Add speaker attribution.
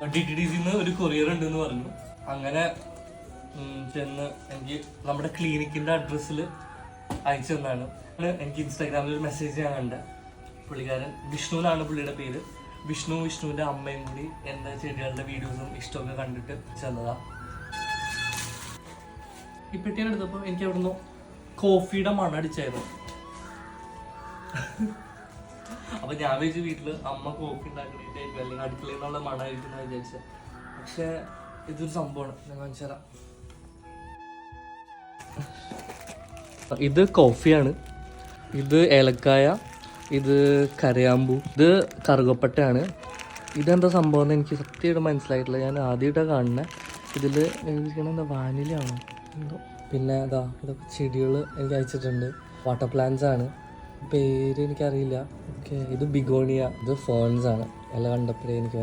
Speaker 1: DTDCന്ന് ഒരു കൊറിയർ ഉണ്ടെന്ന് പറഞ്ഞു. അങ്ങനെ ചെന്ന് എനിക്ക് നമ്മുടെ ക്ലിനിക്കിൻ്റെ അഡ്രസ്സിൽ അയച്ചു തന്നാണ്. എനിക്ക് ഇൻസ്റ്റാഗ്രാമിൽ ഒരു മെസ്സേജ് ഞാൻ കണ്ട പുള്ളിക്കാരൻ വിഷ്ണു എന്നാണ് പുള്ളിയുടെ പേര്. വിഷ്ണുവിൻ്റെ അമ്മയും കൂടി എൻ്റെ ചെടികളുടെ വീഡിയോസും ഇഷ്ടമൊക്കെ കണ്ടിട്ട് ചെന്നതാ. ഈ പെട്ടിയാണ് എടുത്തപ്പോൾ എനിക്ക് അവിടുന്ന് കോഫിയുടെ മണം അടിച്ചായിരുന്നു. അപ്പൊ ഞാൻ വിചാരിച്ചു വീട്ടില് അമ്മ കോഫി ഉണ്ടാക്കണേറ്റായിരിക്കും അല്ലെങ്കിൽ അടുക്കളയിൽ നിന്നുള്ള മണമായിരിക്കും എന്ന് വിചാരിച്ചത്. പക്ഷെ ഇതൊരു സംഭവമാണ്, ഞാൻ കാണിച്ചു തരാം. ഇത് കോഫിയാണ്, ഇത് ഏലക്കായ, ഇത് കരയാമ്പൂ, ഇത് കറുകപ്പട്ടയാണ്. ഇതെന്താ സംഭവം എന്ന് എനിക്ക് സത്യമായിട്ട് മനസ്സിലായിട്ടില്ല. ഞാൻ ആദ്യമായിട്ടാണ് കാണുന്നത്. ഇതിൽ എഴുതിയിരിക്കണത് എന്താ, വാനിലയാണോ എന്തോ. പിന്നെ അതാ ഇതൊക്കെ ചെടികൾ എനിക്ക് അയച്ചിട്ടുണ്ട്. വാട്ടർ പ്ലാന്റ്സ് ആണ്, പേര് എനിക്കറിയില്ല. ഓക്കെ, ഇത് ബിഗോണിയ, ഇത് ഫേൺസ് ആണ്. എല്ലാം കണ്ടപ്പോഴേ എനിക്ക്